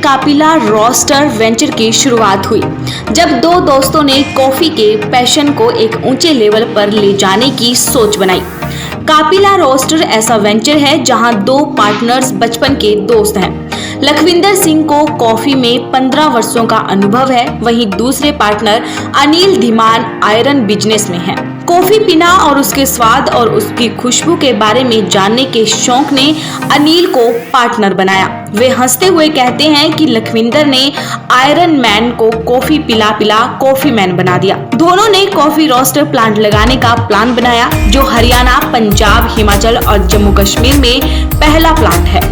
कापिला roster venture की शुरुआत हुई जब दो दोस्तों ने कॉफी के पैशन को एक ऊंचे लेवल पर ले जाने की सोच बनाई। कापिला रोस्टर ऐसा वेंचर है जहां दो पार्टनर्स बचपन के दोस्त हैं। लखविंदर सिंह को कॉफी में 15 वर्षों का अनुभव है, वहीं दूसरे partner Anil Dhiman iron business में हैं। कॉफी पीना और उसके स्वाद और उसकी खुशबू के बारे में जानने के शौक ने अनिल को पार्टनर बनाया। वे हंसते हुए कहते हैं कि लखविंदर ने आयरन मैन को कॉफी पिला पिला कॉफी मैन बना दिया। दोनों ने कॉफी रोस्टर प्लांट लगाने का प्लान बनाया जो हरियाणा, पंजाब, हिमाचल और जम्मू कश्मीर में पहला प्लांट है।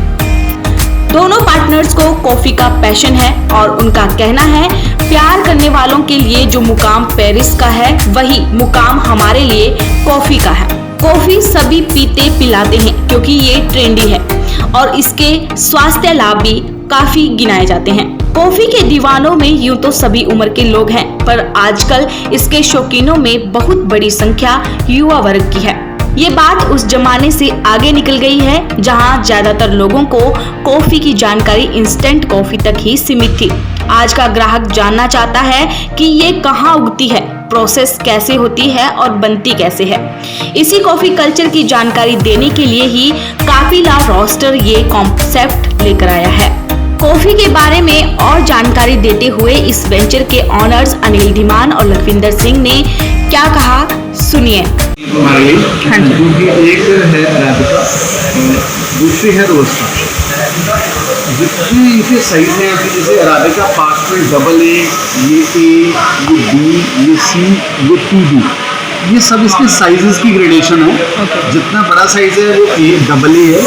दोनों पार्टनर्स को कॉफी का पैशन है और उनका कहना है प्यार करने वालों के लिए जो मुकाम पेरिस का है वही मुकाम हमारे लिए कॉफी का है। कॉफी सभी पीते पिलाते हैं क्योंकि ये ट्रेंडी है और इसके स्वास्थ्य लाभ भी काफी गिनाए जाते हैं। कॉफी के दीवानों में यूं तो सभी उम्र के लोग हैं, पर आजकल इसके शौकीनों में बहुत बड़ी संख्या युवा वर्ग की है। ये बात उस जमाने से आगे निकल गई है जहां ज्यादातर लोगों को कॉफी की जानकारी इंस्टेंट कॉफी तक ही सीमित थी। आज का ग्राहक जानना चाहता है कि ये कहाँ उगती है, प्रोसेस कैसे होती है और बनती कैसे है। इसी कॉफी कल्चर की जानकारी देने के लिए ही कापिला रोस्टर ये कॉन्सेप्ट लेकर आया है। कॉफी के बारे में और जानकारी देते हुए इस वेंचर के ऑनर्स अनिल धीमान और लखविंदर सिंह ने क्या कहा, सुनिए। हाँ जी, एक है अराबिका, दूसरी है रोस्टा। जितनी इनके साइज हैं कि जैसे अराबिका पार्ट में डबल ए, ये बी, ये सी, ये बी, ये सब इसके साइजेस की ग्रेडेशन है। जितना बड़ा साइज है वो ए डबल ए है,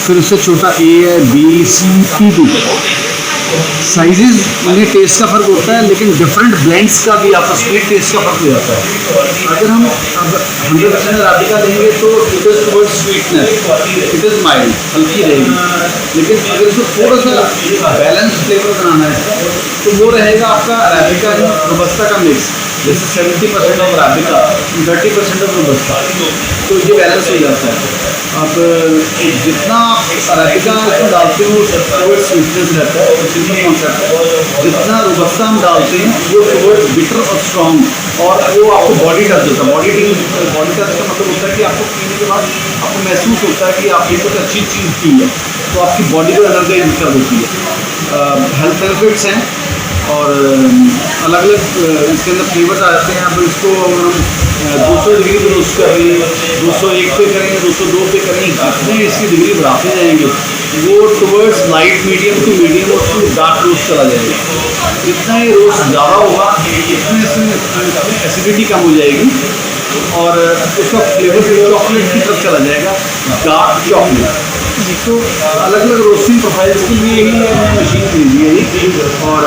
फिर उससे छोटा ए है, बी, सी, पी। साइजेस में टेस्ट का फर्क होता है, लेकिन डिफरेंट ब्लेंड्स का भी आपस में टेस्ट का फर्क हो जाता है। अगर हम अब 100% अराबिका लेंगे तो it is toward sweetness, it is mild, हल्की रहेगी। लेकिन अगर इसको थोड़ा सा बैलेंस फ्लेवर बनाना है तो वो रहेगा आपका अराबिका और रोबस्टा का मिक्स, जैसे 70% ऑफ अराबिका, 30% ऑफ रोबस्टा, तो ये बैलेंस हो जाता है। अब जितना अराबिका इसमें डालते हो टुवर्ड स्वीटनेस रहता है, कॉन्सेप्ट है। जितना रोबस्टा हम डालते हैं वो टुवर्ड बिटर और स्ट्रॉन्ग, और वो आपको बॉडी टच होता है। बॉडी टच का मतलब होता है कि आपको पीने के बाद आपको महसूस होता है कि आपने कुछ अच्छी चीज़ पी है, तो आपकी बॉडी को एनर्जी डिस्टर्ब होती है। हेल्थ बेनिफिट्स हैं और अलग अलग इसके अंदर फ्लेवर्स आते हैं। अब इसको हम 200 डिग्री पे रोस्ट कर रहे हैं, 201 पे करेंगे, 202 पे करेंगे, जितने इसकी डिग्री बढ़ाते जाएंगे वो towards light medium to medium और टू डार्क रोस्ट चला जाएगा। जितना ये रोस्ट ज़्यादा होगा उतने इसमें एसिडिटी कम हो जाएगी और उसका फ्लेवर चॉकलेट की तरफ चला जाएगा, डार्क चॉकलेट। तो अलग अलग रोस्टिंग प्रोफाइल्स के लिए ही हमने मशीन खरीदी है। और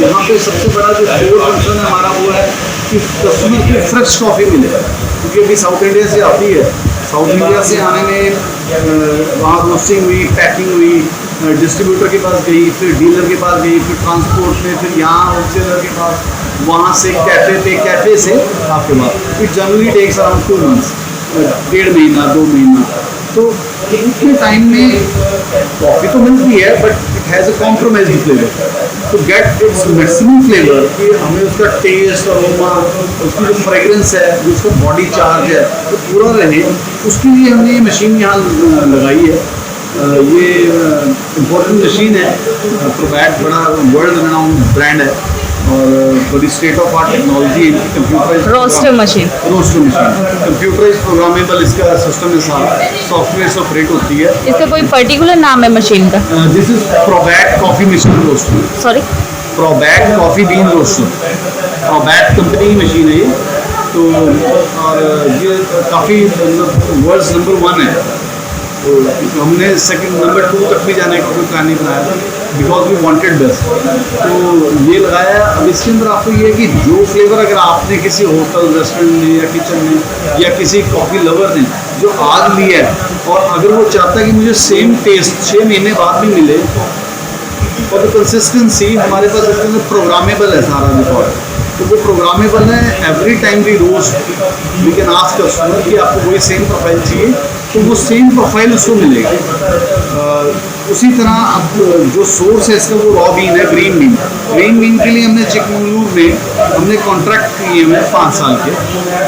यहाँ पे सबसे बड़ा जो कोर फंक्शन है हमारा वो है कि कस्टमर को फ्रेश कॉफ़ी मिले, क्योंकि अभी साउथ इंडिया से आती है। साउथ इंडिया से आने में वहाँ रोस्टिंग हुई, पैकिंग हुई, डिस्ट्रीब्यूटर के पास गई, फिर डीलर के पास गई, फिर ट्रांसपोर्ट में, फिर यहाँ होलसेलर के पास, वहाँ से कैफ़े पे, कैफ़े से आपके पास। It generally takes around 2 months, 1.5 महीना 2 महीना। तो इतने टाइम में कॉफ़ी तो मिलती है but it has a compromising flavour to get its maximum flavour, कि हमें उसका टेस्ट और उसकी जो फ्रेगरेंस है, जो उसका बॉडी चार्ज है तो पूरा रहे। उसके लिए हमने ये मशीन यहाँ लगाई है। ये इम्पोर्टेंट मशीन है। प्रोबैट बड़ा वर्ल्ड रेनाउंड ब्रांड है और बड़ी state of art technology, computerised roaster machine, computerised programmable इसका सिस्टम है सारा, सॉफ्टवेयर से ऑपरेट होती है। इसका कोई पर्टिकुलर नाम है मशीन का? This is Probat coffee machine roaster. Sorry, Probat coffee bean roaster, Probat company की मशीन है ये। तो और ये काफ़ी वर्ल्ड नंबर 1 है। तो हमने सेकंड नंबर 2 तक भी जाने का कोई प्लान नहीं बनाया था, बिकॉज वी वांटेड बेस्ट। तो ये लगाया। अब इसके अंदर आपको ये है कि जो फ्लेवर अगर आपने किसी होटल, रेस्टोरेंट में या किचन में या किसी कॉफ़ी लवर ने जो आज लिया है, और अगर वो चाहता है कि मुझे सेम टेस्ट 6 महीने बाद भी मिले, और कंसिस्टेंसी हमारे पास इसके अंदर प्रोग्रामेबल है सारा रिकॉर्ड। तो वो प्रोग्रामेबल है। Every time we roast we can ask customer कि आपको वही सेम प्रोफाइल चाहिए, तो वो सेम प्रोफाइल उसको मिलेगा। उसी तरह अब जो सोर्स है इसका वो रॉ बीन है, ग्रीन बीन। ग्रीन बीन के लिए हमने चिकमंगलूर में हमने कॉन्ट्रैक्ट किए हुए 5 साल के,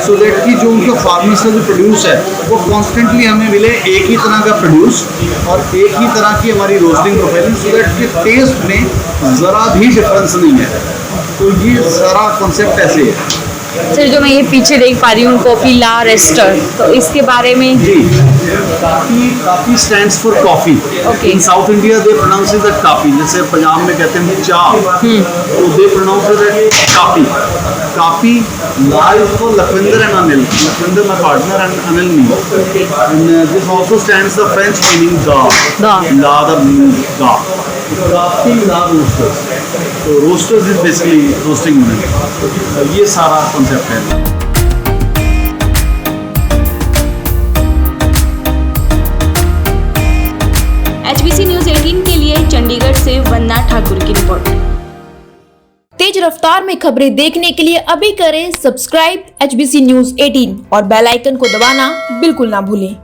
सो दैट कि जो उनके फार्मर्स का जो प्रोड्यूस है वो कॉन्स्टेंटली हमें मिले एक ही तरह का प्रोड्यूस और एक ही तरह की हमारी रोस्टिंग प्रोफाइल, सो दैट कि टेस्ट में ज़रा भी डिफरेंस नहीं है। तो ये सारा कॉन्सेप्ट ऐसे है। सर जो मैं ये पीछे देख पा रही हूँ कॉफी ला रोस्टर, तो इसके बारे में जी, kaafi stands for coffee. Okay. In South India they pronounce it as kaafi, जैसे पंजाब में कहते हैं चाह, तो दे pronounce it as Kaafi. Kaafi la is for Lakhwinder and Anil, Lakhwinder my partner and Anil me, and this also stands the French meaning the, la the meaning the, Kaafi la roasters. तो roasters is basically roasting unit, ये सारा concept है। HBC news 18 के लिए चंडीगढ़ से वंदना ठाकुर की report. तेज रफ्तार में खबरें देखने के लिए अभी करें सब्सक्राइब HBC न्यूज 18 और बेल आइकन को दबाना बिल्कुल ना भूलें।